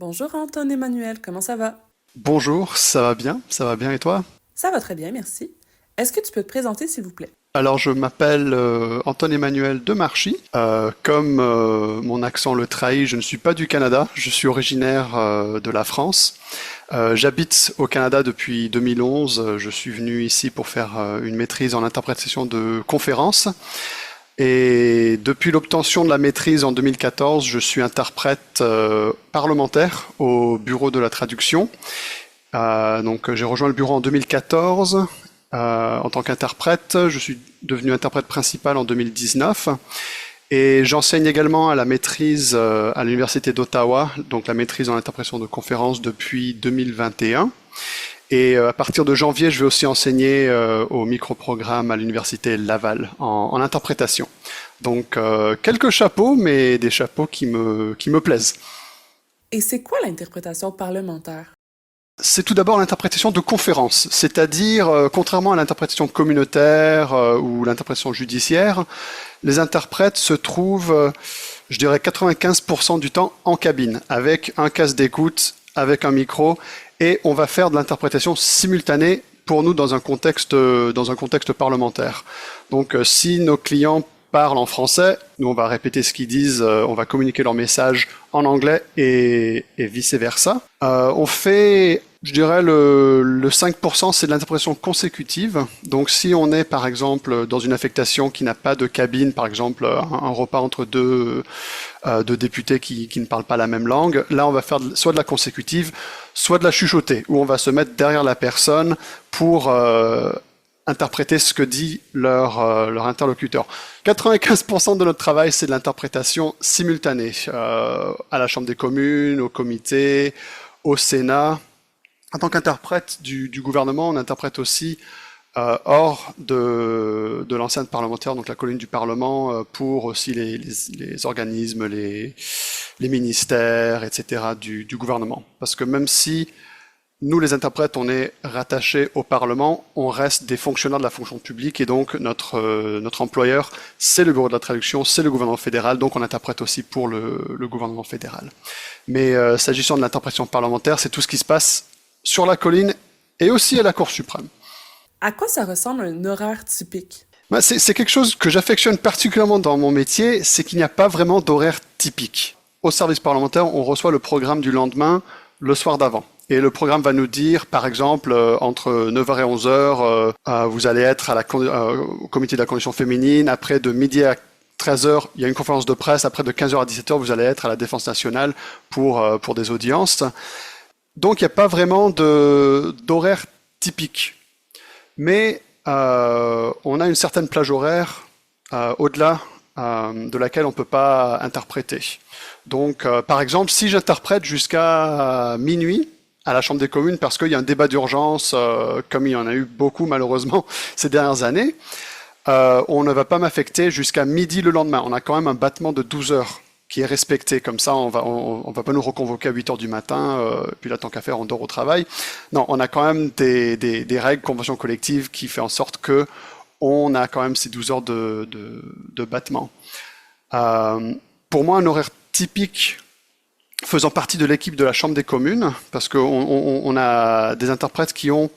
Bonjour Anton Emmanuel, comment ça va? Bonjour, ça va bien et toi? Ça va très bien, merci. Est-ce que tu peux te présenter s'il vous plaît? Alors je m'appelle Anton Emmanuel Demarchi. Comme mon accent le trahit, je ne suis pas du Canada, je suis originaire de la France. J'habite au Canada depuis 2011. Je suis venu ici pour faire une maîtrise en interprétation de conférences. Et depuis l'obtention de la maîtrise en 2014, je suis interprète parlementaire au Bureau de la traduction. Donc j'ai rejoint le bureau en 2014 en tant qu'interprète. Je suis devenu interprète principal en 2019 et j'enseigne également à la maîtrise à l'université d'Ottawa, donc la maîtrise en interprétation de conférences depuis 2021. Et à partir de janvier, je vais aussi enseigner au microprogramme à l'université Laval en interprétation. Donc quelques chapeaux, mais des chapeaux qui me plaisent. Et c'est quoi l'interprétation parlementaire? C'est tout d'abord l'interprétation de conférences, c'est-à-dire, contrairement à l'interprétation communautaire ou l'interprétation judiciaire, les interprètes se trouvent, je dirais 95% du temps en cabine, avec un casque d'écoute, avec un micro, et on va faire de l'interprétation simultanée pour nous dans un contexte parlementaire. Donc si nos clients parlent en français, nous on va répéter ce qu'ils disent, on va communiquer leur message en anglais et vice-versa. On fait, je dirais, le 5%, c'est de l'interprétation consécutive. Donc si on est par exemple dans une affectation qui n'a pas de cabine, par exemple un repas entre deux députés qui ne parlent pas la même langue, là on va faire soit de la consécutive, soit de la chuchotée, où on va se mettre derrière la personne pour interpréter ce que dit leur interlocuteur. 95% de notre travail, c'est de l'interprétation simultanée, à la Chambre des communes, au comité, au Sénat. En tant qu'interprète du gouvernement, on interprète aussi hors de l'enceinte parlementaire, donc la colline du Parlement, pour aussi les organismes, les ministères, etc. du gouvernement. Parce que même si nous, les interprètes, on est rattachés au Parlement, on reste des fonctionnaires de la fonction publique et donc notre employeur, c'est le Bureau de la traduction, c'est le gouvernement fédéral, donc on interprète aussi pour le gouvernement fédéral. Mais s'agissant de l'interprétation parlementaire, c'est tout ce qui se passe sur la colline et aussi à la Cour suprême. À quoi ça ressemble un horaire typique? Bah, c'est quelque chose que j'affectionne particulièrement dans mon métier, c'est qu'il n'y a pas vraiment d'horaire typique. Au service parlementaire, on reçoit le programme du lendemain le soir d'avant. Et le programme va nous dire, par exemple, entre 9h et 11h, vous allez être au comité de la condition féminine. Après, de midi à 13h, il y a une conférence de presse. Après, de 15h à 17h, vous allez être à la Défense nationale pour des audiences. Donc, il n'y a pas vraiment d'horaire typique. Mais on a une certaine plage horaire au-delà de laquelle on ne peut pas interpréter. Donc, par exemple, si j'interprète jusqu'à minuit, à la Chambre des communes parce qu'il y a un débat d'urgence, comme il y en a eu beaucoup malheureusement ces dernières années, on ne va pas m'affecter jusqu'à midi le lendemain. On a quand même un battement de 12 heures qui est respecté. Comme ça, on va pas nous reconvoquer à 8 heures du matin, puis là, tant qu'à faire, on dort au travail. Non, on a quand même des règles, conventions collectives qui fait en sorte que on a quand même ces 12 heures de battement. Pour moi, un horaire typique faisant partie de l'équipe de la Chambre des communes, parce qu'on a des interprètes qui ont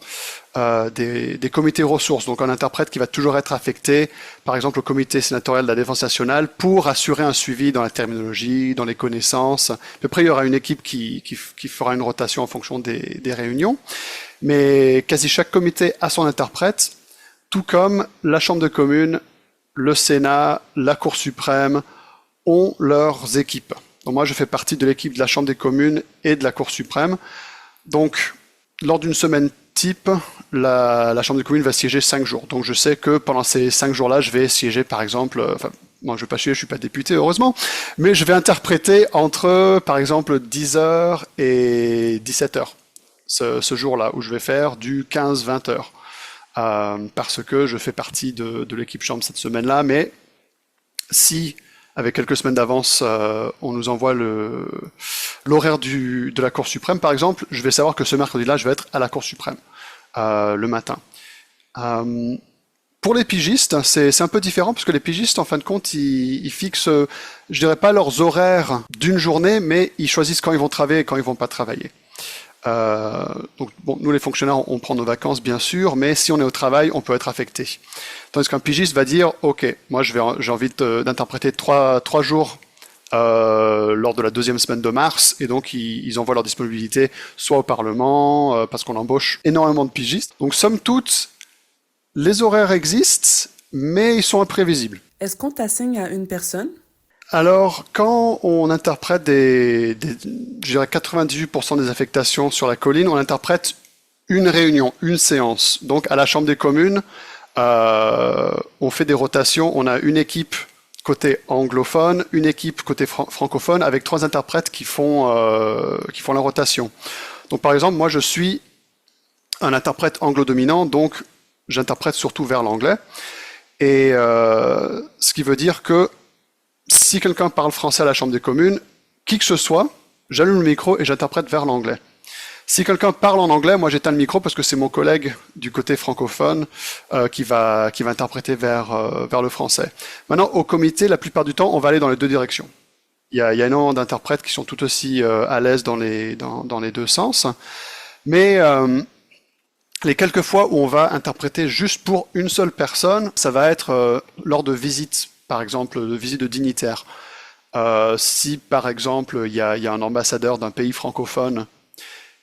des comités ressources, donc un interprète qui va toujours être affecté, par exemple au comité sénatorial de la Défense nationale, pour assurer un suivi dans la terminologie, dans les connaissances. Puis après, il y aura une équipe qui fera une rotation en fonction des réunions, mais quasi chaque comité a son interprète, tout comme la Chambre des communes, le Sénat, la Cour suprême ont leurs équipes. Donc moi, je fais partie de l'équipe de la Chambre des communes et de la Cour suprême. Donc, lors d'une semaine type, la Chambre des communes va siéger 5 jours. Donc je sais que pendant ces 5 jours-là, je vais siéger, par exemple, moi je vais pas siéger, je suis pas député, heureusement, mais je vais interpréter entre, par exemple, 10 heures et 17 heures, ce jour-là, où je vais faire du 15-20 heures. Parce que je fais partie de l'équipe Chambre cette semaine-là, mais si avec quelques semaines d'avance, on nous envoie l'horaire de la Cour suprême, par exemple, je vais savoir que ce mercredi-là, je vais être à la Cour suprême le matin. Pour les pigistes, c'est un peu différent parce que les pigistes, en fin de compte, ils fixent, je dirais pas leurs horaires d'une journée, mais ils choisissent quand ils vont travailler et quand ils vont pas travailler. Donc, bon, nous les fonctionnaires, on prend nos vacances bien sûr, mais si on est au travail, on peut être affecté. Tandis qu'un pigiste va dire, ok, moi j'ai envie d'interpréter trois jours lors de la deuxième semaine de mars, et donc ils envoient leur disponibilité soit au Parlement, parce qu'on embauche énormément de pigistes. Donc somme toute, les horaires existent, mais ils sont imprévisibles. Est-ce qu'on t'assigne à une personne? Alors, quand on interprète je dirais 98% des affectations sur la colline, on interprète une réunion, une séance. Donc, à la Chambre des communes, on fait des rotations. On a une équipe côté anglophone, une équipe côté francophone, avec 3 interprètes qui font la rotation. Donc, par exemple, moi, je suis un interprète anglo-dominant, donc j'interprète surtout vers l'anglais. Et ce qui veut dire que si quelqu'un parle français à la Chambre des communes, qui que ce soit, j'allume le micro et j'interprète vers l'anglais. Si quelqu'un parle en anglais, moi j'éteins le micro parce que c'est mon collègue du côté francophone qui va interpréter vers le français. Maintenant, au comité, la plupart du temps, on va aller dans les deux directions. Il y a énormément d'interprètes qui sont tout aussi à l'aise dans les deux sens. Mais les quelques fois où on va interpréter juste pour une seule personne, ça va être lors de visites, par exemple, de visites de dignitaires. Si, par exemple, il y a un ambassadeur d'un pays francophone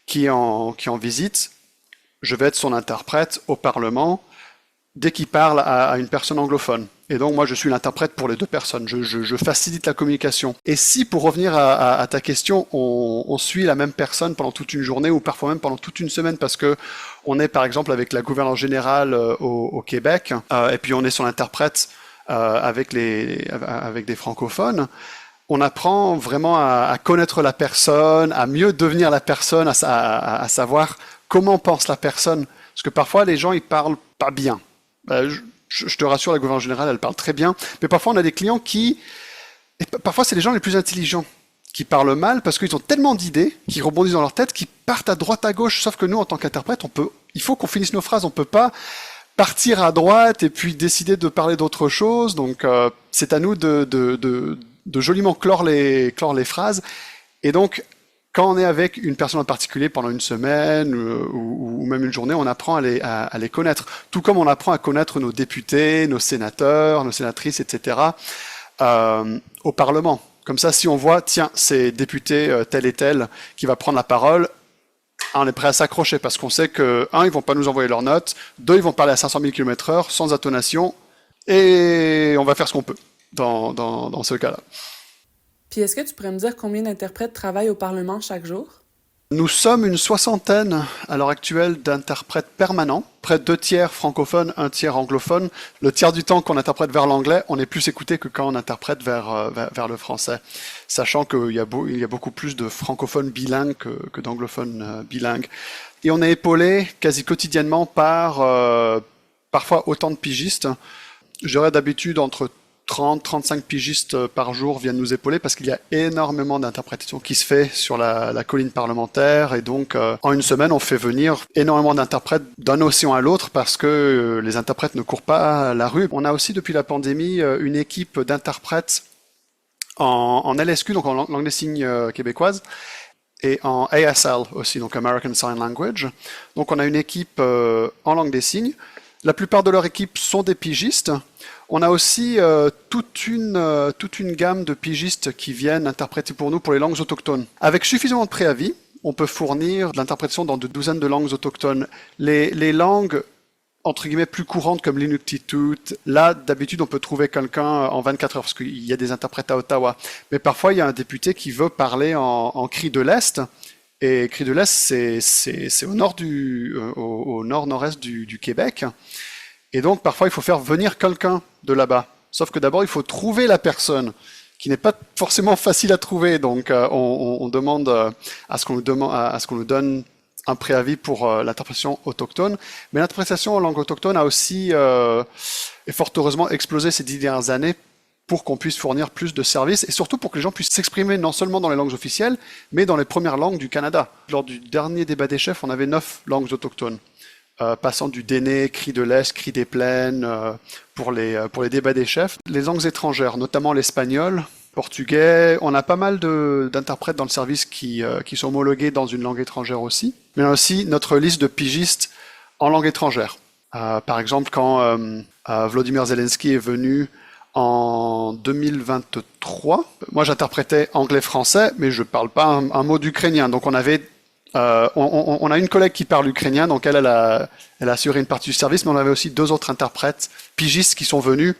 qui est en visite, je vais être son interprète au Parlement dès qu'il parle à une personne anglophone. Et donc, moi, je suis l'interprète pour les deux personnes. Je facilite la communication. Et si, pour revenir à ta question, on suit la même personne pendant toute une journée ou parfois même pendant toute une semaine parce que on est, par exemple, avec la gouverneure générale au Québec et puis on est son interprète avec des francophones, on apprend vraiment à connaître la personne, à mieux devenir la personne, à savoir comment pense la personne. Parce que parfois, les gens, ils parlent pas bien. Je te rassure, la gouverneure générale, elle parle très bien. Mais parfois, on a des clients parfois, c'est les gens les plus intelligents qui parlent mal parce qu'ils ont tellement d'idées, qui rebondissent dans leur tête, qui partent à droite, à gauche. Sauf que nous, en tant qu'interprète, il faut qu'on finisse nos phrases. On peut pas partir à droite et puis décider de parler d'autre chose. Donc, c'est à nous de joliment clore les phrases. Et donc, quand on est avec une personne en particulier pendant une semaine ou même une journée, on apprend à les connaître. Tout comme on apprend à connaître nos députés, nos sénateurs, nos sénatrices, etc. Au Parlement. Comme ça, si on voit, tiens, c'est député tel et tel qui va prendre la parole, on est prêt à s'accrocher parce qu'on sait que, ils vont pas nous envoyer leurs notes, 2, ils vont parler à 500 000 km/h sans intonation, et on va faire ce qu'on peut dans ce cas-là. Puis est-ce que tu pourrais me dire combien d'interprètes travaillent au Parlement chaque jour? Nous sommes une 60aine à l'heure actuelle d'interprètes permanents, près de 2 tiers francophones, 1 tiers anglophones. Le tiers du temps qu'on interprète vers l'anglais, on est plus écouté que quand on interprète vers le français. Sachant qu'il y a beaucoup plus de francophones bilingues que d'anglophones bilingues. Et on est épaulé quasi quotidiennement par parfois autant de pigistes. J'aurais d'habitude entre 30-35 pigistes par jour viennent nous épauler parce qu'il y a énormément d'interprétations qui se fait sur la colline parlementaire et donc en une semaine on fait venir énormément d'interprètes d'un océan à l'autre parce que les interprètes ne courent pas la rue. On a aussi depuis la pandémie une équipe d'interprètes en LSQ, donc en langue des signes québécoise, et en ASL aussi, donc American Sign Language. Donc on a une équipe en langue des signes. La plupart de leur équipe sont des pigistes. On a aussi toute une gamme de pigistes qui viennent interpréter pour nous pour les langues autochtones. Avec suffisamment de préavis, on peut fournir de l'interprétation dans de douzaines de langues autochtones. Les langues, entre guillemets, plus courantes comme l'Inuktitut, là, d'habitude, on peut trouver quelqu'un en 24 heures, parce qu'il y a des interprètes à Ottawa. Mais parfois, il y a un député qui veut parler en cri de l'Est, et cri de l'Est, c'est au nord au nord-nord-est du Québec. Et donc, parfois, il faut faire venir quelqu'un de là-bas. Sauf que d'abord, il faut trouver la personne, qui n'est pas forcément facile à trouver. Donc, on demande à ce qu'on nous donne un préavis pour l'interprétation autochtone. Mais l'interprétation en langue autochtone a aussi, et fort heureusement, explosé ces 10 dernières années pour qu'on puisse fournir plus de services et surtout pour que les gens puissent s'exprimer non seulement dans les langues officielles, mais dans les premières langues du Canada. Lors du dernier débat des chefs, on avait 9 langues autochtones. passant du Déné, cri de l'Est, cri des plaines, pour les débats des chefs. Les langues étrangères, notamment l'espagnol, portugais, on a pas mal d'interprètes dans le service qui sont homologués dans une langue étrangère aussi. Mais on a aussi notre liste de pigistes en langue étrangère. Par exemple, quand Volodymyr Zelensky est venu en 2023, moi j'interprétais anglais-français, mais je parle pas un mot d'ukrainien. Donc on a une collègue qui parle ukrainien, donc elle a assuré une partie du service, mais on avait aussi 2 autres interprètes pigistes qui sont venus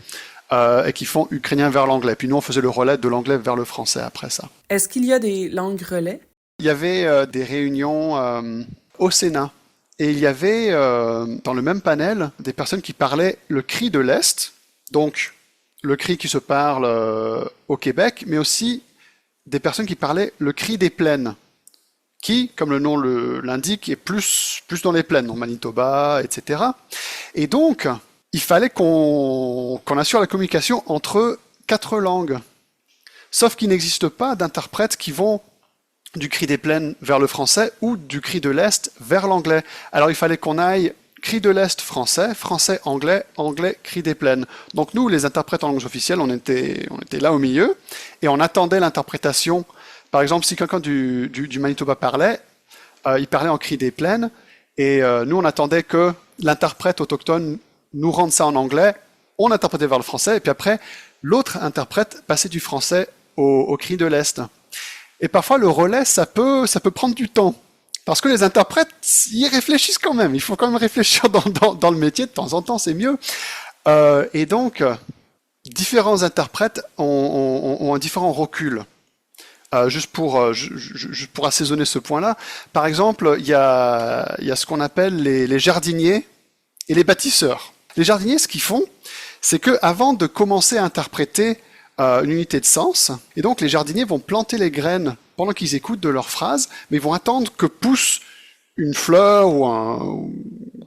et qui font ukrainien vers l'anglais. Puis nous, on faisait le relais de l'anglais vers le français après ça. Est-ce qu'il y a des langues relais? Il y avait des réunions au Sénat. Et il y avait dans le même panel des personnes qui parlaient le cri de l'Est, donc le cri qui se parle au Québec, mais aussi des personnes qui parlaient le cri des plaines, qui, comme le nom l'indique, est plus dans les plaines, en Manitoba, etc. Et donc, il fallait qu'on assure la communication entre 4 langues. Sauf qu'il n'existe pas d'interprètes qui vont du cri des plaines vers le français ou du cri de l'Est vers l'anglais. Alors il fallait qu'on aille cri de l'Est français, français anglais, anglais cri des plaines. Donc nous, les interprètes en langues officielles, on était là au milieu et on attendait l'interprétation. Par exemple, si quelqu'un du Manitoba parlait, il parlait en cri des plaines et nous on attendait que l'interprète autochtone nous rende ça en anglais, on interprétait vers le français et puis après l'autre interprète passait du français au cri de l'Est. Et parfois, le relais, ça peut prendre du temps. Parce que les interprètes, ils réfléchissent quand même. Il faut quand même réfléchir dans le métier. De temps en temps, c'est mieux. Et donc, différents interprètes ont un différent recul. Juste pour assaisonner ce point-là. Par exemple, il y a ce qu'on appelle les jardiniers et les bâtisseurs. Les jardiniers, ce qu'ils font, c'est que avant de commencer à interpréter une unité de sens, et donc les jardiniers vont planter les graines pendant qu'ils écoutent de leurs phrases, mais ils vont attendre que pousse une fleur ou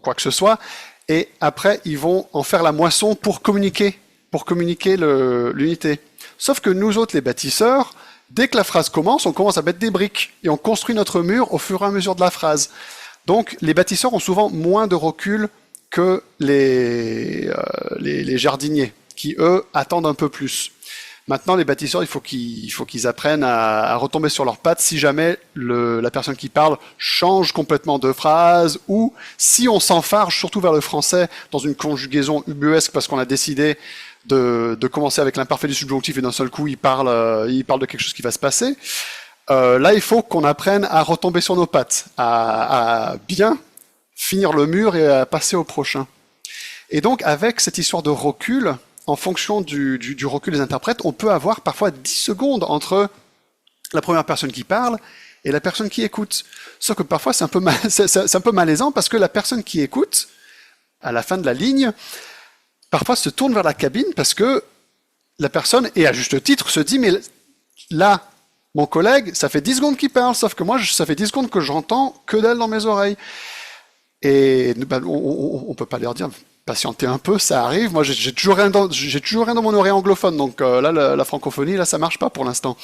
quoi que ce soit, et après ils vont en faire la moisson pour communiquer l'unité. Sauf que nous autres, les bâtisseurs, dès que la phrase commence, on commence à mettre des briques, et on construit notre mur au fur et à mesure de la phrase. Donc les bâtisseurs ont souvent moins de recul que les jardiniers, qui eux attendent un peu plus. Maintenant, les bâtisseurs, il faut qu'ils apprennent à retomber sur leurs pattes si jamais la personne qui parle change complètement de phrase ou si on s'enfarge, surtout vers le français, dans une conjugaison ubuesque parce qu'on a décidé de commencer avec l'imparfait du subjonctif et d'un seul coup il parle de quelque chose qui va se passer. Là, il faut qu'on apprenne à retomber sur nos pattes, à bien finir le mur et à passer au prochain. Et donc, avec cette histoire de recul, en fonction du recul des interprètes, on peut avoir parfois 10 secondes entre la première personne qui parle et la personne qui écoute. Sauf que parfois c'est un peu malaisant parce que la personne qui écoute, à la fin de la ligne, parfois se tourne vers la cabine parce que la personne, et à juste titre, se dit mais là, mon collègue, ça fait 10 secondes qu'il parle, sauf que moi, ça fait 10 secondes que j'entends que dalle dans mes oreilles. Et on peut pas leur dire patientez un peu, ça arrive. Moi, j'ai toujours rien dans mon oreille anglophone, donc là, la francophonie, là, ça marche pas pour l'instant.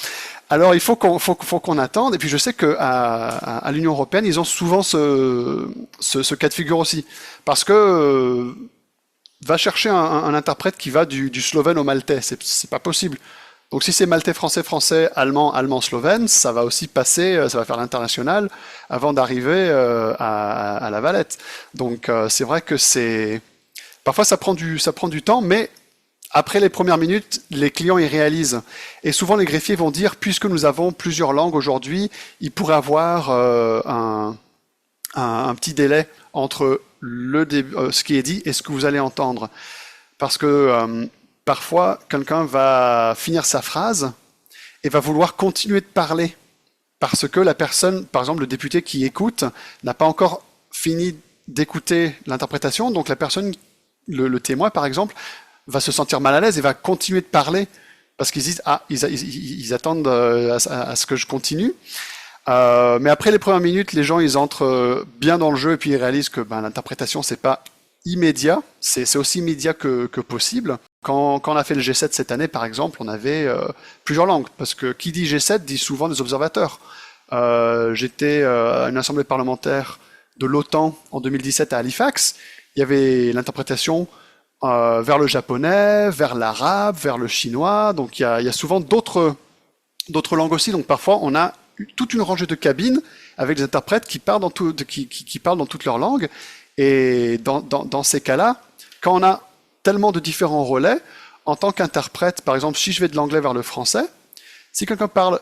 Alors, il faut qu'on attende. Et puis, je sais que à l'Union européenne, ils ont souvent ce cas de figure aussi, parce que va chercher un interprète qui va du slovène au maltais, c'est pas possible. Donc, si c'est maltais, français, français, allemand, allemand, slovène, ça va aussi passer, ça va faire l'international avant d'arriver à la Valette. Donc, c'est vrai que parfois ça prend du temps, mais après les premières minutes, les clients y réalisent. Et souvent les greffiers vont dire, puisque nous avons plusieurs langues aujourd'hui, il pourrait avoir un petit délai entre ce qui est dit et ce que vous allez entendre. Parce que parfois, quelqu'un va finir sa phrase et va vouloir continuer de parler. Parce que la personne, par exemple le député qui écoute, n'a pas encore fini d'écouter l'interprétation, donc la personne, le témoin par exemple, va se sentir mal à l'aise et va continuer de parler parce qu'ils disent ils attendent à ce que je continue. Mais après les premières minutes, les gens ils entrent bien dans le jeu et puis ils réalisent que l'interprétation c'est pas immédiat, c'est aussi immédiat que possible. Quand on a fait le G7 cette année par exemple, on avait plusieurs langues parce que qui dit G7 dit souvent des observateurs. J'étais à une assemblée parlementaire de l'OTAN en 2017 à Halifax, il y avait l'interprétation vers le japonais, vers l'arabe, vers le chinois. Donc il y a souvent d'autres langues aussi. Donc parfois on a toute une rangée de cabines avec des interprètes qui parlent qui parlent dans toutes leurs langues. Et dans ces cas-là, quand on a tellement de différents relais, en tant qu'interprète, par exemple, si je vais de l'anglais vers le français, si quelqu'un parle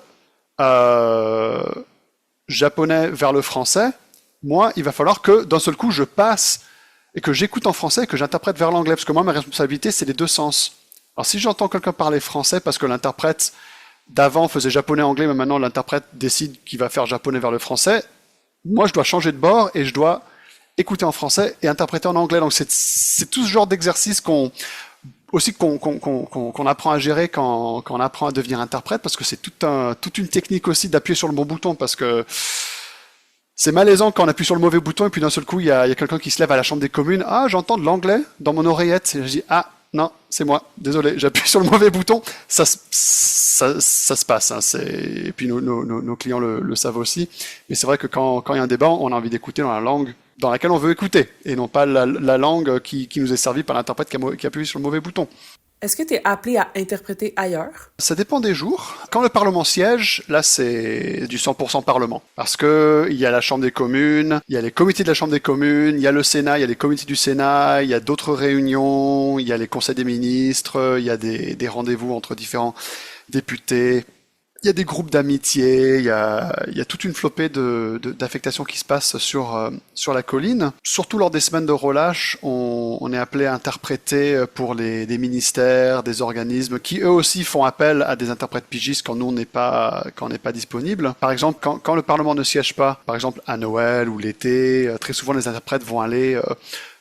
japonais vers le français, moi, il va falloir que d'un seul coup, je passe et que j'écoute en français et que j'interprète vers l'anglais. Parce que moi, ma responsabilité, c'est les deux sens. Alors si j'entends quelqu'un parler français parce que l'interprète d'avant faisait japonais-anglais, mais maintenant l'interprète décide qu'il va faire japonais vers le français, moi, je dois changer de bord et je dois écouter en français et interpréter en anglais. Donc c'est tout ce genre d'exercice qu'on apprend à gérer quand on apprend à devenir interprète, parce que c'est toute une technique aussi d'appuyer sur le bon bouton, parce que c'est malaisant quand on appuie sur le mauvais bouton et puis d'un seul coup il y a quelqu'un qui se lève à la Chambre des communes. Ah, j'entends de l'anglais dans mon oreillette. Et je dis ah non, c'est moi, désolé, j'appuie sur le mauvais bouton. Ça se passe. Hein, et puis nos clients le savent aussi. Mais c'est vrai que quand il y a un débat, on a envie d'écouter dans la langue dans laquelle on veut écouter, et non pas la langue qui nous est servie par l'interprète qui appuie sur le mauvais bouton. Est-ce que tu es appelé à interpréter ailleurs? Ça dépend des jours. Quand le Parlement siège, là c'est du 100% Parlement. Parce que il y a la Chambre des communes, il y a les comités de la Chambre des communes, il y a le Sénat, il y a les comités du Sénat, il y a d'autres réunions, il y a les conseils des ministres, il y a des rendez-vous entre différents députés. Il y a des groupes d'amitié, il y a toute une flopée d'affectations qui se passent sur la colline. Surtout lors des semaines de relâche, on est appelé à interpréter pour des ministères, des organismes qui eux aussi font appel à des interprètes pigistes quand on n'est pas disponible. Par exemple, quand le Parlement ne siège pas, par exemple à Noël ou l'été, très souvent les interprètes vont aller,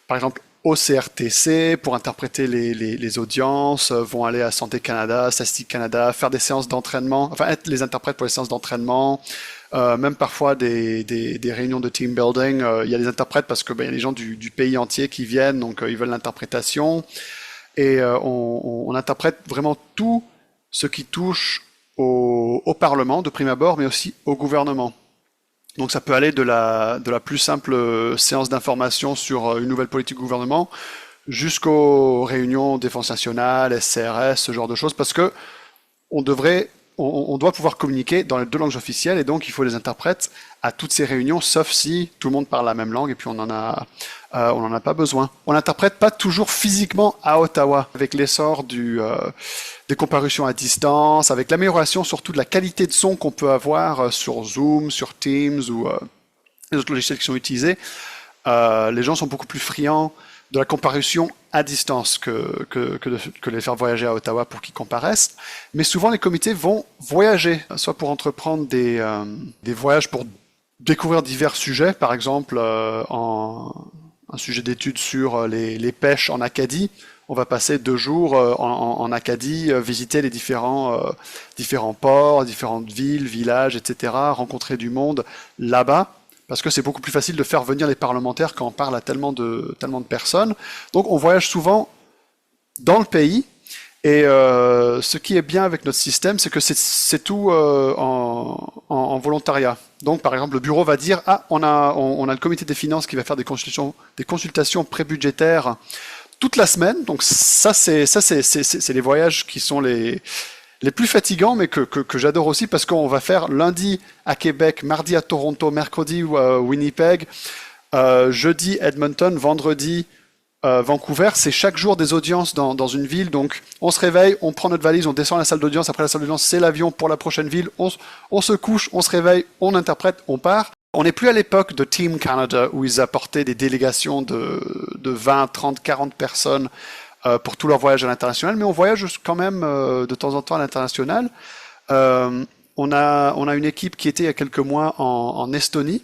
par exemple, au CRTC pour interpréter les audiences, vont aller à Santé Canada, Statistique Canada, faire des séances d'entraînement, enfin être les interprètes pour les séances d'entraînement, même parfois des réunions de team building. Il y a des interprètes parce que il y a des gens du pays entier qui viennent, donc ils veulent l'interprétation. Et on interprète vraiment tout ce qui touche au Parlement de prime abord, mais aussi au gouvernement. Donc ça peut aller de la plus simple séance d'information sur une nouvelle politique du gouvernement jusqu'aux réunions défense nationale, SCRS, ce genre de choses, parce que on doit pouvoir communiquer dans les deux langues officielles, et donc il faut les interprètes à toutes ces réunions, sauf si tout le monde parle la même langue et puis on en a pas besoin. On n'interprète pas toujours physiquement à Ottawa, avec l'essor des comparutions à distance, avec l'amélioration surtout de la qualité de son qu'on peut avoir sur Zoom, sur Teams ou les autres logiciels qui sont utilisés. Les gens sont beaucoup plus friands de la comparution à distance que les faire voyager à Ottawa pour qu'ils comparaissent. Mais souvent, les comités vont voyager, soit pour entreprendre des voyages pour découvrir divers sujets, par exemple un sujet d'étude sur les pêches en Acadie. On va passer 2 jours en Acadie, visiter les différents ports, différentes villes, villages, etc., rencontrer du monde là-bas, parce que c'est beaucoup plus facile de faire venir les parlementaires quand on parle à tellement de personnes. Donc on voyage souvent dans le pays, et ce qui est bien avec notre système, c'est que c'est tout en volontariat. Donc par exemple, le bureau va dire on a le comité des finances qui va faire des consultations prébudgétaires toute la semaine. Donc ça c'est les voyages qui sont les plus fatigants, mais que j'adore aussi, parce qu'on va faire lundi à Québec, mardi à Toronto, mercredi Winnipeg, jeudi Edmonton, vendredi Vancouver. C'est chaque jour des audiences dans une ville. Donc on se réveille, on prend notre valise, on descend à la salle d'audience. Après la salle d'audience, c'est l'avion pour la prochaine ville. On se couche, on se réveille, on interprète, on part. On n'est plus à l'époque de Team Canada où ils apportaient des délégations de 20, 30, 40 personnes pour tout leur voyage à l'international, mais on voyage quand même de temps en temps à l'international. On a une équipe qui était il y a quelques mois en Estonie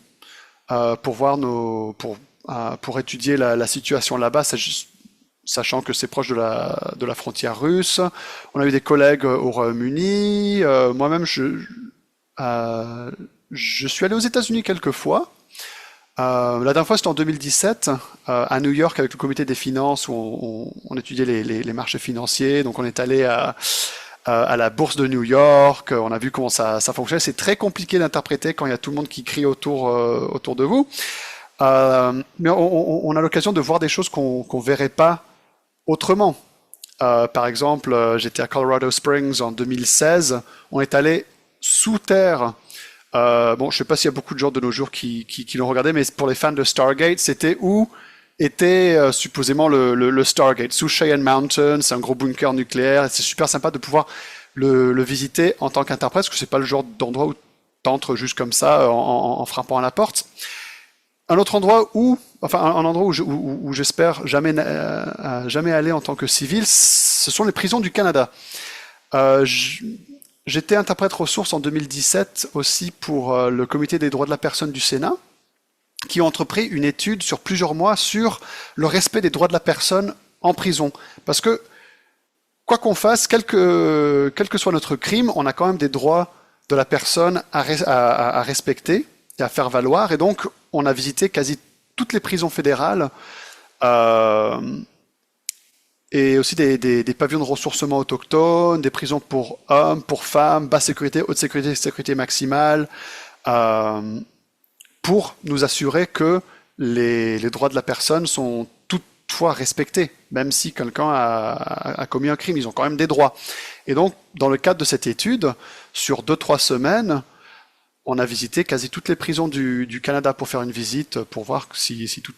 pour voir pour étudier la situation là-bas, sachant que c'est proche de la frontière russe. On a eu des collègues au Royaume-Uni. Moi-même, je suis allé aux États-Unis quelques fois. La dernière fois, c'était en 2017, à New York, avec le comité des finances, où on étudiait les marchés financiers. Donc on est allé à la bourse de New York, on a vu comment ça fonctionne. C'est très compliqué d'interpréter quand il y a tout le monde qui crie autour de vous. Mais on a l'occasion de voir des choses qu'on verrait pas autrement. Par exemple, j'étais à Colorado Springs en 2016. On est allé sous terre. Bon, je sais pas s'il y a beaucoup de gens de nos jours qui l'ont regardé, mais pour les fans de Stargate, c'était où était supposément le Stargate, sous Cheyenne Mountain. C'est un gros bunker nucléaire. Et c'est super sympa de pouvoir le visiter en tant qu'interprète, parce que c'est pas le genre d'endroit où t'entres juste comme ça en frappant à la porte. Un autre endroit un endroit où j'espère jamais aller en tant que civil, ce sont les prisons du Canada. J'étais interprète ressource en 2017 aussi pour le Comité des droits de la personne du Sénat, qui ont entrepris une étude sur plusieurs mois sur le respect des droits de la personne en prison. Parce que, quoi qu'on fasse, quel que soit notre crime, on a quand même des droits de la personne à respecter et à faire valoir. Et donc, on a visité quasi toutes les prisons fédérales et aussi des pavillons de ressourcement autochtones, des prisons pour hommes, pour femmes, basse sécurité, haute sécurité, sécurité maximale, pour nous assurer que les droits de la personne sont toutefois respectés, même si quelqu'un a commis un crime, ils ont quand même des droits. Et donc, dans le cadre de cette étude, sur 2-3 semaines, on a visité quasi toutes les prisons du Canada pour faire une visite, pour voir si tout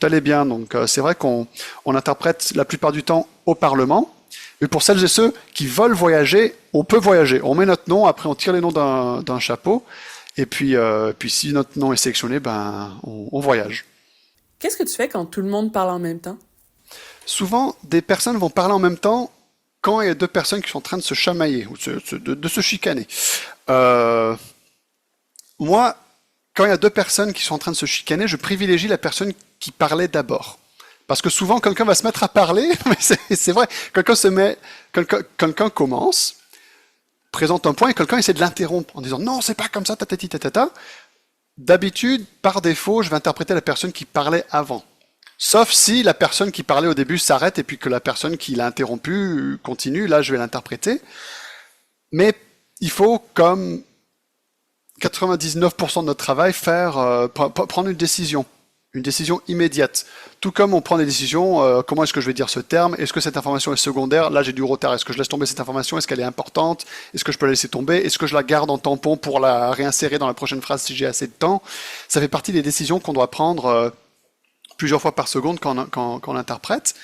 allait bien. Donc c'est vrai qu'on interprète la plupart du temps au Parlement. Mais pour celles et ceux qui veulent voyager, on peut voyager. On met notre nom, après on tire les noms d'un chapeau. Et puis si notre nom est sélectionné, on voyage. Qu'est-ce que tu fais quand tout le monde parle en même temps? Souvent, des personnes vont parler en même temps quand il y a deux personnes qui sont en train de se chamailler ou de se chicaner. Moi, quand il y a deux personnes qui sont en train de se chicaner, je privilégie la personne qui parlait d'abord. Parce que souvent, quelqu'un va se mettre à parler, mais c'est vrai, quelqu'un commence, présente un point, et quelqu'un essaie de l'interrompre en disant non, c'est pas comme ça, tatati tatata. D'habitude, par défaut, je vais interpréter la personne qui parlait avant. Sauf si la personne qui parlait au début s'arrête et puis que la personne qui l'a interrompu continue, là je vais l'interpréter. Mais il faut, comme 99% de notre travail, prendre une décision immédiate. Tout comme on prend des décisions, comment est-ce que je vais dire ce terme, est-ce que cette information est secondaire, là j'ai du retard, est-ce que je laisse tomber cette information, est-ce qu'elle est importante, est-ce que je peux la laisser tomber, est-ce que je la garde en tampon pour la réinsérer dans la prochaine phrase si j'ai assez de temps. Ça fait partie des décisions qu'on doit prendre plusieurs fois par seconde quand on interprète.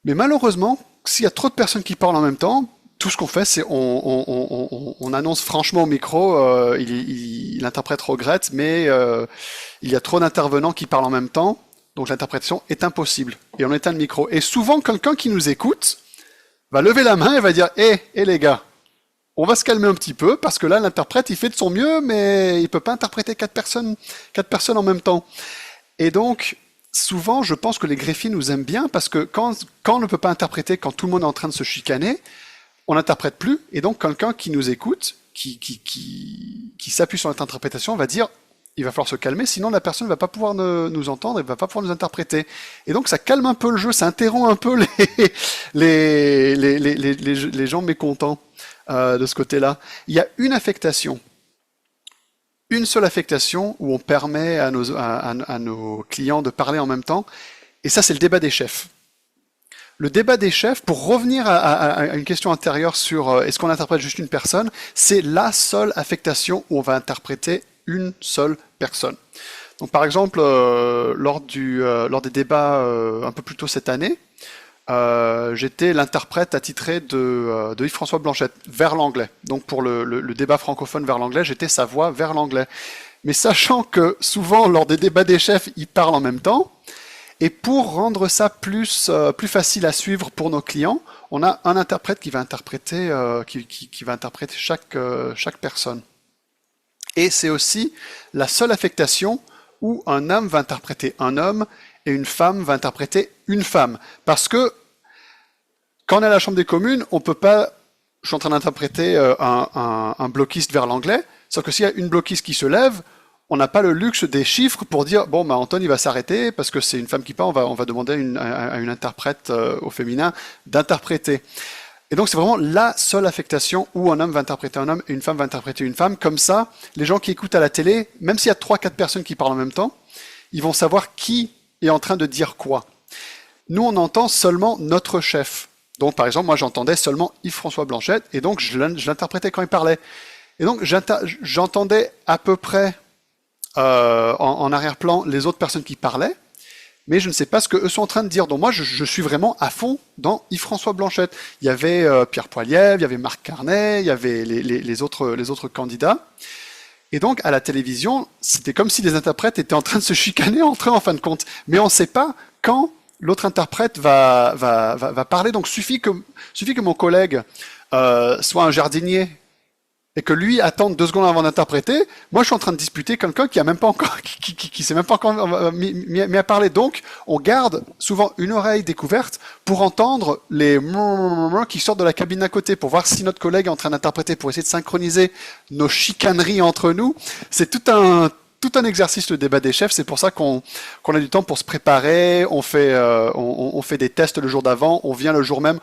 Mais malheureusement, s'il y a trop de personnes qui parlent en même temps, tout ce qu'on fait, c'est on annonce franchement au micro, l'interprète regrette, mais il y a trop d'intervenants qui parlent en même temps, donc l'interprétation est impossible. Et on éteint le micro. Et souvent, quelqu'un qui nous écoute va lever la main et va dire les gars, on va se calmer un petit peu, parce que là, l'interprète, il fait de son mieux, mais il peut pas interpréter quatre personnes en même temps. Et donc, souvent, je pense que les greffiers nous aiment bien, parce que quand on ne peut pas interpréter, quand tout le monde est en train de se chicaner, on n'interprète plus, et donc quelqu'un qui nous écoute, qui s'appuie sur notre interprétation, va dire il va falloir se calmer, sinon la personne ne va pas pouvoir nous entendre et ne va pas pouvoir nous interpréter. Et donc ça calme un peu le jeu, ça interrompt un peu les gens mécontents de ce côté-là. Il y a une seule affectation où on permet à nos clients de parler en même temps, et ça c'est le débat des chefs. Le débat des chefs, pour revenir à une question antérieure sur est-ce qu'on interprète juste une personne, c'est la seule affectation où on va interpréter une seule personne. Donc par exemple, lors des débats un peu plus tôt cette année, j'étais l'interprète attitré de Yves-François Blanchette vers l'anglais. Donc pour le débat francophone vers l'anglais, j'étais sa voix vers l'anglais. Mais sachant que souvent, lors des débats des chefs, ils parlent en même temps, et pour rendre ça plus facile à suivre pour nos clients, on a un interprète qui va interpréter, chaque personne. Et c'est aussi la seule affectation où un homme va interpréter un homme et une femme va interpréter une femme. Parce que quand on est à la Chambre des communes, on peut pas, je suis en train d'interpréter un bloquiste vers l'anglais, sauf que s'il y a une bloquiste qui se lève, on n'a pas le luxe des chiffres pour dire bon Antoine il va s'arrêter parce que c'est une femme qui parle, on va demander à une interprète au féminin d'interpréter. Et donc c'est vraiment la seule affectation où un homme va interpréter un homme et une femme va interpréter une femme. Comme ça, les gens qui écoutent à la télé, même s'il y a 3-4 personnes qui parlent en même temps, ils vont savoir qui est en train de dire quoi. Nous, on entend seulement notre chef. Donc, par exemple, moi, j'entendais seulement Yves-François Blanchet, et donc je l'interprétais quand il parlait. Et donc, j'entendais à peu près en arrière-plan les autres personnes qui parlaient, mais je ne sais pas ce que eux sont en train de dire. Donc moi, je suis vraiment à fond dans Yves-François Blanchet. Il y avait Pierre Poilievre, il y avait Marc Carnet, il y avait les autres candidats. Et donc, à la télévision, c'était comme si les interprètes étaient en train de se chicaner entre eux, en fin de compte. Mais on ne sait pas quand l'autre interprète va parler. Donc, suffit que mon collègue soit un jardinier et que lui attende 2 secondes avant d'interpréter. Moi, je suis en train de disputer quelqu'un qui a même pas encore, qui s'est même pas encore mis à parler. Donc, on garde souvent une oreille découverte pour entendre les qui sortent de la cabine à côté, pour voir si notre collègue est en train d'interpréter, pour essayer de synchroniser nos chicaneries entre nous. C'est tout un exercice, le débat des chefs. C'est pour ça qu'on a du temps pour se préparer. On fait des tests le jour d'avant. On vient le jour même.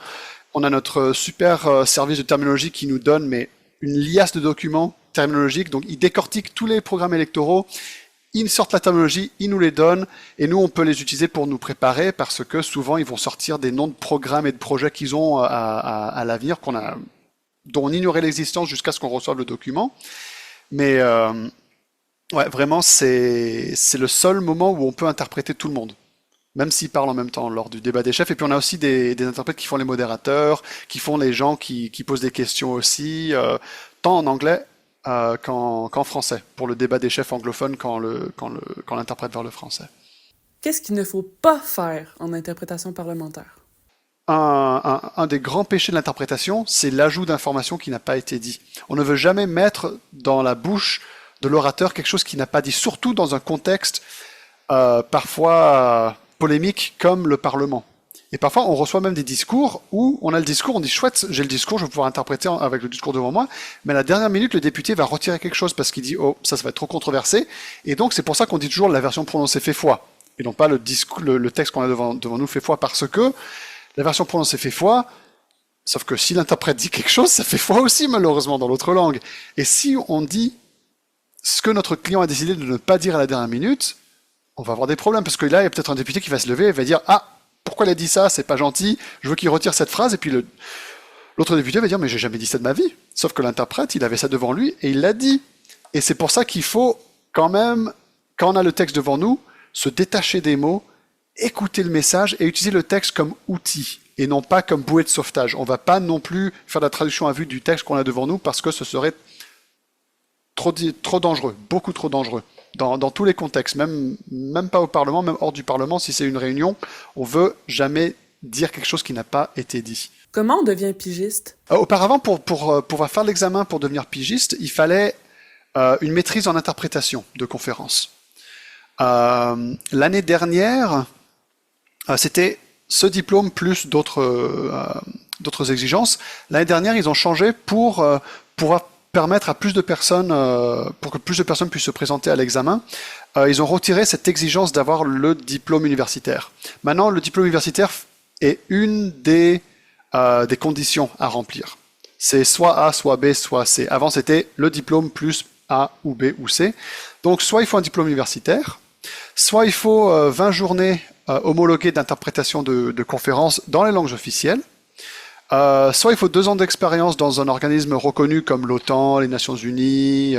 On a notre super service de terminologie qui nous donne, une liasse de documents terminologiques. Donc, ils décortiquent tous les programmes électoraux, ils sortent la terminologie, ils nous les donnent, et nous, on peut les utiliser pour nous préparer, parce que souvent, ils vont sortir des noms de programmes et de projets qu'ils ont à l'avenir, dont on ignorait l'existence jusqu'à ce qu'on reçoive le document. Mais ouais, vraiment, c'est le seul moment où on peut interpréter tout le monde, même s'ils parlent en même temps lors du débat des chefs. Et puis on a aussi des interprètes qui font les modérateurs, qui font les gens qui posent des questions aussi, tant en anglais qu'en français, pour le débat des chefs anglophone quand l'interprète vers le français. Qu'est-ce qu'il ne faut pas faire en interprétation parlementaire? Un des grands péchés de l'interprétation, c'est l'ajout d'informations qui n'a pas été dit. On ne veut jamais mettre dans la bouche de l'orateur quelque chose qui n'a pas dit, surtout dans un contexte parfois polémique comme le Parlement. Et parfois, on reçoit même des discours où on a le discours, on dit chouette, j'ai le discours, je vais pouvoir interpréter avec le discours devant moi, mais à la dernière minute, le député va retirer quelque chose parce qu'il dit oh, ça va être trop controversé. Et donc, c'est pour ça qu'on dit toujours la version prononcée fait foi, et non pas le texte qu'on a devant nous fait foi, parce que la version prononcée fait foi, sauf que si l'interprète dit quelque chose, ça fait foi aussi, malheureusement, dans l'autre langue. Et si on dit ce que notre client a décidé de ne pas dire à la dernière minute, on va avoir des problèmes, parce que là, il y a peut-être un député qui va se lever et va dire « Ah, pourquoi il a dit ça? C'est pas gentil, je veux qu'il retire cette phrase. » Et puis l'autre député va dire « Mais j'ai jamais dit ça de ma vie. » Sauf que l'interprète, il avait ça devant lui et il l'a dit. Et c'est pour ça qu'il faut quand même, quand on a le texte devant nous, se détacher des mots, écouter le message et utiliser le texte comme outil et non pas comme bouée de sauvetage. On va pas non plus faire la traduction à vue du texte qu'on a devant nous parce que ce serait trop dangereux, beaucoup trop dangereux. Dans tous les contextes, même pas au Parlement, même hors du Parlement, si c'est une réunion, on veut jamais dire quelque chose qui n'a pas été dit. Comment on devient pigiste? Auparavant, pour pouvoir faire l'examen pour devenir pigiste, il fallait une maîtrise en interprétation de conférences. L'année dernière, c'était ce diplôme plus d'autres exigences. L'année dernière, ils ont changé pour pouvoir permettre à plus de personnes, pour que plus de personnes puissent se présenter à l'examen, ils ont retiré cette exigence d'avoir le diplôme universitaire. Maintenant, le diplôme universitaire est une des conditions à remplir. C'est soit A, soit B, soit C. Avant, c'était le diplôme plus A ou B ou C. Donc, soit il faut un diplôme universitaire, soit il faut 20 journées homologuées d'interprétation de conférences dans les langues officielles, soit il faut 2 ans d'expérience dans un organisme reconnu comme l'OTAN, les Nations Unies,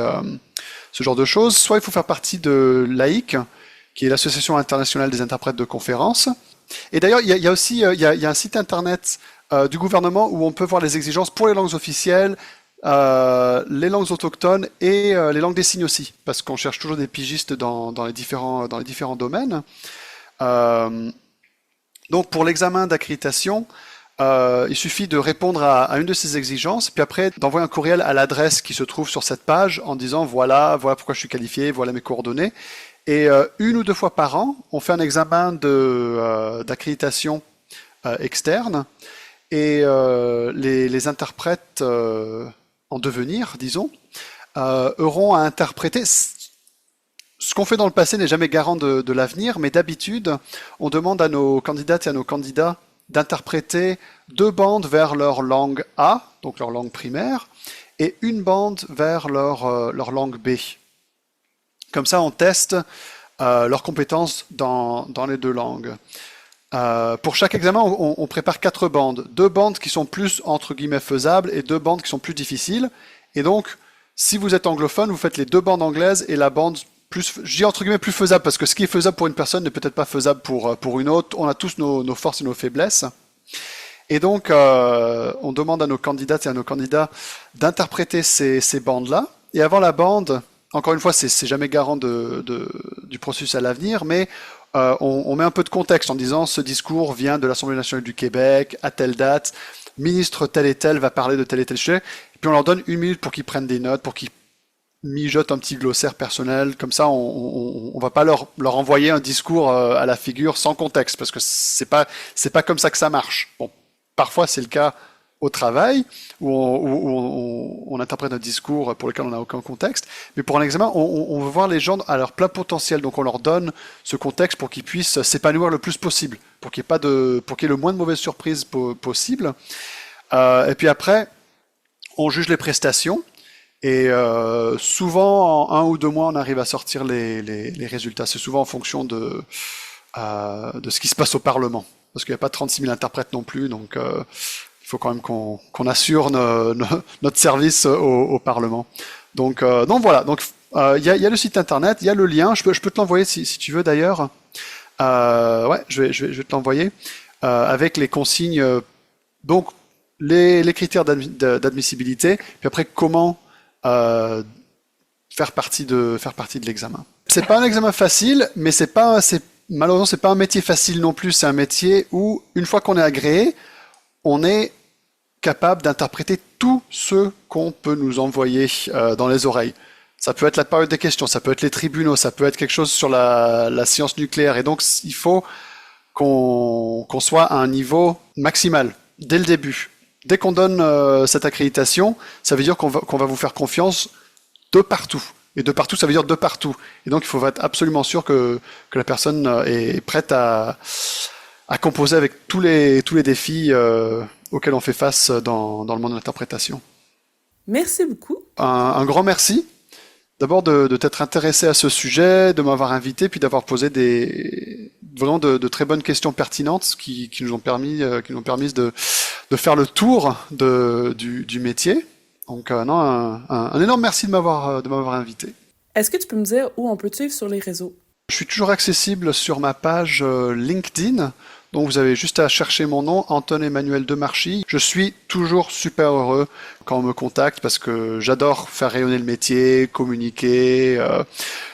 ce genre de choses. Soit il faut faire partie de l'AIC, qui est l'Association internationale des interprètes de conférences. Et d'ailleurs, il y a aussi un site internet du gouvernement où on peut voir les exigences pour les langues officielles, les langues autochtones et les langues des signes aussi, parce qu'on cherche toujours des pigistes dans les différents domaines. Donc pour l'examen d'accréditation, il suffit de répondre à une de ces exigences, puis après d'envoyer un courriel à l'adresse qui se trouve sur cette page en disant voilà pourquoi je suis qualifié, voilà mes coordonnées. Et 1 ou 2 fois par an, on fait un examen d'accréditation externe et les interprètes en devenir, disons, auront à interpréter. Ce qu'on fait dans le passé n'est jamais garant de l'avenir, mais d'habitude, on demande à nos candidates et à nos candidats d'interpréter 2 bandes vers leur langue A, donc leur langue primaire, et 1 bande vers leur langue B. Comme ça, on teste leurs compétences dans les deux langues. Pour chaque examen, on prépare 4 bandes. 2 bandes qui sont plus, entre guillemets, faisables et 2 bandes qui sont plus difficiles. Et donc, si vous êtes anglophone, vous faites les 2 bandes anglaises et la bande plus, je dis entre guillemets plus faisable, parce que ce qui est faisable pour une personne n'est peut-être pas faisable pour une autre. On a tous nos forces et nos faiblesses. Et donc, on demande à nos candidates et à nos candidats d'interpréter ces bandes-là. Et avant la bande, encore une fois, c'est jamais garant du processus à l'avenir, mais on met un peu de contexte en disant ce discours vient de l'Assemblée nationale du Québec à telle date, ministre tel et tel va parler de tel et tel sujet, et puis on leur donne 1 minute pour qu'ils prennent des notes, pour qu'ils mijotent un petit glossaire personnel, comme ça on va pas leur envoyer un discours à la figure sans contexte, parce que c'est pas comme ça que ça marche. Bon, parfois c'est le cas au travail, où on interprète un discours pour lequel on n'a aucun contexte. Mais pour un examen, on veut voir les gens à leur plein potentiel. Donc on leur donne ce contexte pour qu'ils puissent s'épanouir le plus possible, pour qu'il y ait le moins de mauvaises surprises possible. Et puis après, on juge les prestations. Et souvent, en 1 ou 2 mois, on arrive à sortir les résultats. C'est souvent en fonction de ce qui se passe au Parlement. Parce qu'il n'y a pas 36 000 interprètes non plus, donc il faut quand même qu'on assure notre service au Parlement. Donc voilà, donc il y a le site internet, il y a le lien, je peux te l'envoyer si tu veux d'ailleurs. Ouais, je vais te l'envoyer avec les consignes, donc les critères d'admissibilité, puis après comment faire partie de l'examen. C'est pas un examen facile, mais malheureusement c'est pas un métier facile non plus. C'est un métier où une fois qu'on est agréé, on est capable d'interpréter tout ce qu'on peut nous envoyer dans les oreilles. Ça peut être la période des questions, ça peut être les tribunaux, ça peut être quelque chose sur la science nucléaire. Et donc, il faut qu'on soit à un niveau maximal dès le début. Dès qu'on donne cette accréditation, ça veut dire qu'on va vous faire confiance de partout. Et de partout, ça veut dire de partout. Et donc, il faut être absolument sûr que la personne est prête à composer avec tous les défis auxquels on fait face dans le monde de l'interprétation. Merci beaucoup. Un grand merci. D'abord de t'être intéressé à ce sujet, de m'avoir invité, puis d'avoir posé vraiment de très bonnes questions pertinentes qui nous ont permis de faire le tour du métier. Donc non, un énorme merci de m'avoir invité. Est-ce que tu peux me dire où on peut te suivre sur les réseaux? Je suis toujours accessible sur ma page LinkedIn. Donc vous avez juste à chercher mon nom, Anton-Emmanuel Demarchi. Je suis toujours super heureux quand on me contacte parce que j'adore faire rayonner le métier, communiquer.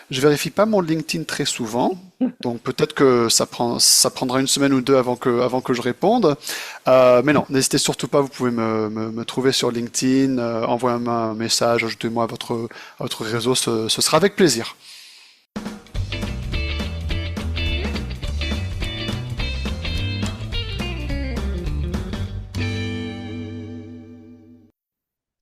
Je vérifie pas mon LinkedIn très souvent, donc peut-être que ça prendra 1 semaine ou 2 avant que je réponde. Mais non, n'hésitez surtout pas, vous pouvez me trouver sur LinkedIn, envoyez-moi un message, ajoutez-moi à votre réseau, ce sera avec plaisir.